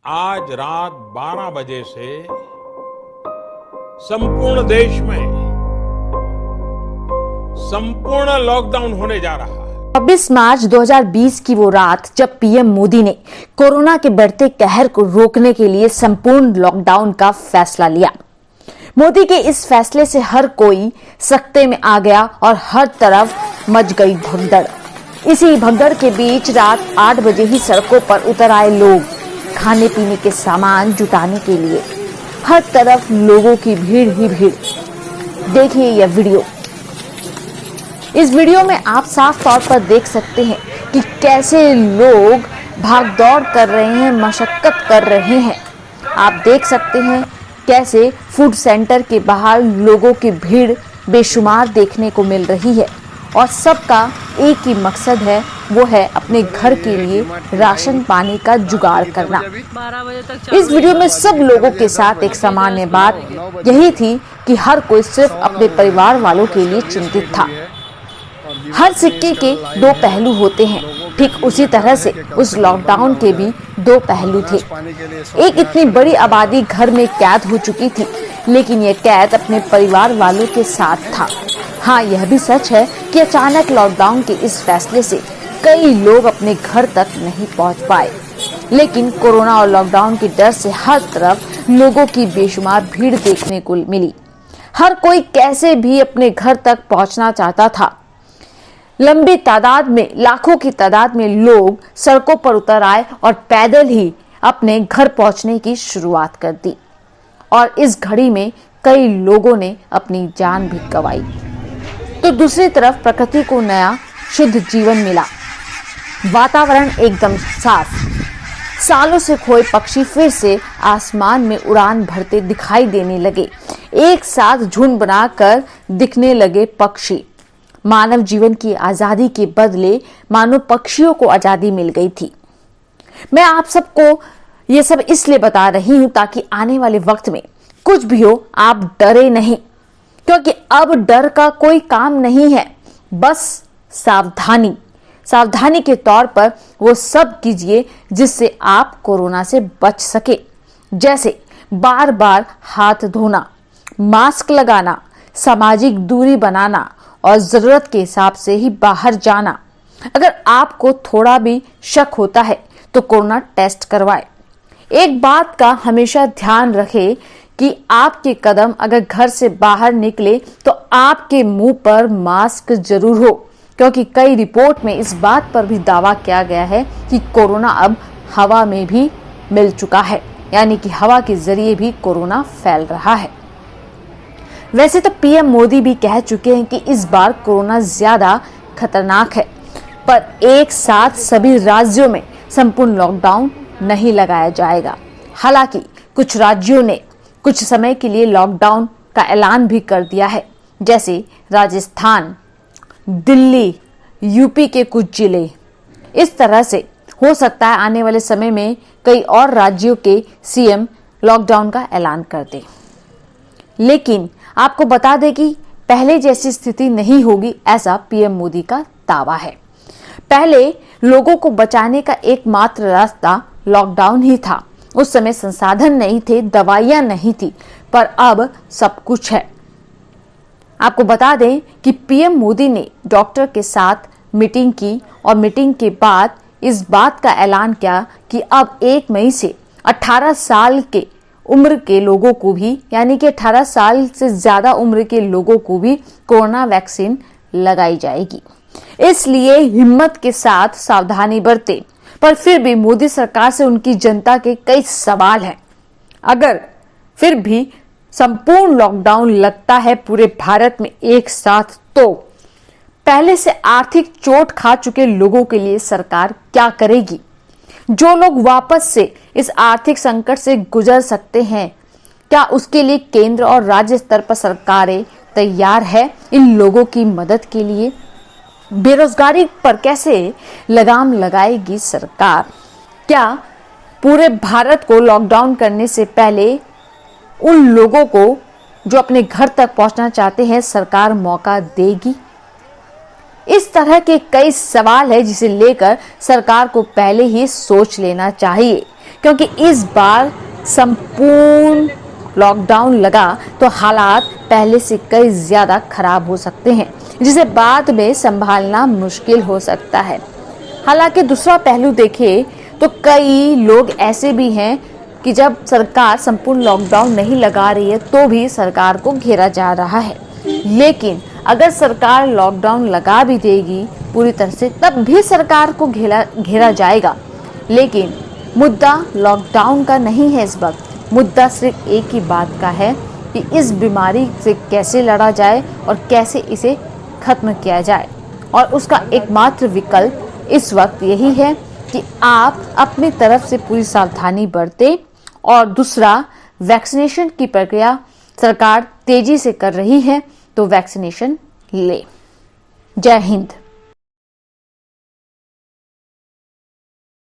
आज रात 12 बजे से संपूर्ण देश में संपूर्ण लॉकडाउन होने जा रहा है। 26 मार्च 2020 की वो रात जब पीएम मोदी ने कोरोना के बढ़ते कहर को रोकने के लिए संपूर्ण लॉकडाउन का फैसला लिया। मोदी के इस फैसले से हर कोई सकते में आ गया और हर तरफ मच गई भगदड़। इसी भगदड़ के बीच रात 8 बजे ही सड़कों पर उतर आए लोग खाने पीने के सामान जुटाने के लिए। हर तरफ लोगों की भीड़ ही भीड़। देखिए यह वीडियो। इस वीडियो में आप साफ तौर पर देख सकते हैं कि कैसे लोग भागदौड़ कर रहे हैं, मशक्कत कर रहे हैं। आप देख सकते हैं कैसे फूड सेंटर के बाहर लोगों की भीड़ बेशुमार देखने को मिल रही है और सबका एक ही मकसद है, वो है अपने घर के लिए राशन पानी का जुगाड़ करना। इस वीडियो में सब लोगों के साथ एक सामान्य बात यही थी कि हर कोई सिर्फ अपने परिवार वालों के लिए चिंतित था। हर सिक्के के दो पहलू होते हैं, ठीक उसी तरह से उस लॉकडाउन के भी दो पहलू थे। एक इतनी बड़ी आबादी घर में कैद हो चुकी थी, लेकिन यह कैद अपने परिवार वालों के साथ था। हाँ, यह भी सच है कि अचानक लॉकडाउन के इस फैसले से कई लोग अपने घर तक नहीं पहुंच पाए, लेकिन कोरोना और लॉकडाउन के डर से हर तरफ लोगों की बेशुमार भीड़ देखने को मिली। हर कोई कैसे भी अपने घर तक पहुंचना चाहता था। लंबी तादाद में, लाखों की तादाद में लोग सड़कों पर उतर आए और पैदल ही अपने घर पहुंचने की शुरुआत कर दी और इस घड़ी में कई लोगों ने अपनी जान भी गंवाई। तो दूसरी तरफ प्रकृति को नया शुद्ध जीवन मिला। वातावरण एकदम साफ। सालों से खोए पक्षी फिर से आसमान में उड़ान भरते दिखाई देने लगे। एक साथ झुंड बनाकर दिखने लगे पक्षी। मानव जीवन की आजादी के बदले मानो पक्षियों को आजादी मिल गई थी। मैं आप सबको ये सब इसलिए बता रही हूं ताकि आने वाले वक्त में कुछ भी हो आप डरे नहीं, क्योंकि अब डर का कोई काम नहीं है। बस सावधानी के तौर पर वो सब कीजिए जिससे आप कोरोना से बच सके, जैसे बार बार हाथ धोना, मास्क लगाना, सामाजिक दूरी बनाना और जरूरत के हिसाब से ही बाहर जाना। अगर आपको थोड़ा भी शक होता है तो कोरोना टेस्ट करवाएं। एक बात का हमेशा ध्यान रखें कि आपके कदम अगर घर से बाहर निकले तो आपके मुंह पर मास्क जरूर हो, क्योंकि कई रिपोर्ट में इस बात पर भी दावा किया गया है कि कोरोना अब हवा में भी मिल चुका है, यानी कि हवा के जरिए भी कोरोना फैल रहा है। वैसे तो पीएम मोदी भी कह चुके हैं कि इस बार कोरोना ज्यादा खतरनाक है, पर एक साथ सभी राज्यों में संपूर्ण लॉकडाउन नहीं लगाया जाएगा। हालांकि कुछ राज्यों ने कुछ समय के लिए लॉकडाउन का ऐलान भी कर दिया है, जैसे राजस्थान, दिल्ली, यूपी के कुछ जिले। इस तरह से हो सकता है आने वाले समय में कई और राज्यों के सीएम लॉकडाउन का ऐलान कर दें। लेकिन आपको बता दें कि पहले जैसी स्थिति नहीं होगी, ऐसा पीएम मोदी का दावा है। पहले लोगों को बचाने का एकमात्र रास्ता लॉकडाउन ही था। उस समय संसाधन नहीं थे, दवाइयां नहीं थी, पर अब सब कुछ है। आपको बता दें कि पीएम मोदी ने डॉक्टर के साथ मीटिंग की और मीटिंग के बाद इस बात का ऐलान किया कि अब 1 मई से 18 साल के उम्र के लोगों को भी, यानी कि 18 साल से ज्यादा उम्र के लोगों को भी कोरोना वैक्सीन लगाई जाएगी। इसलिए हिम्मत के साथ सावधानी बरतें। पर फिर भी मोदी सरकार से उनकी जनता के कई सवाल हैं। अगर फिर भी संपूर्ण लॉकडाउन लगता है पूरे भारत में एक साथ, तो पहले से आर्थिक चोट खा चुके लोगों के लिए सरकार क्या करेगी? जो लोग वापस से इस आर्थिक संकट से गुजर सकते हैं, क्या उसके लिए केंद्र और राज्य स्तर पर सरकारें तैयार है इन लोगों की मदद के लिए? बेरोजगारी पर कैसे लगाम लगाएगी सरकार? क्या पूरे भारत को लॉकडाउन करने से पहले उन लोगों को जो अपने घर तक पहुंचना चाहते हैं सरकार मौका देगी? इस तरह के कई सवाल है जिसे लेकर सरकार को पहले ही सोच लेना चाहिए, क्योंकि इस बार संपूर्ण लॉकडाउन लगा तो हालात पहले से कई ज्यादा खराब हो सकते हैं, जिसे बाद में संभालना मुश्किल हो सकता है। हालांकि दूसरा पहलू देखें तो कई लोग ऐसे भी हैं कि जब सरकार संपूर्ण लॉकडाउन नहीं लगा रही है तो भी सरकार को घेरा जा रहा है। लेकिन अगर सरकार लॉकडाउन लगा भी देगी पूरी तरह से, तब भी सरकार को घेरा जाएगा। लेकिन मुद्दा लॉकडाउन का नहीं है। इस वक्त मुद्दा सिर्फ एक ही बात का है कि इस बीमारी से कैसे लड़ा जाए और कैसे इसे खत्म किया जाए। और उसका एकमात्र विकल्प इस वक्त यही है कि आप अपनी तरफ से पूरी सावधानी बरतें। और दूसरा, वैक्सीनेशन की प्रक्रिया सरकार तेजी से कर रही है तो वैक्सीनेशन ले। जय हिंद।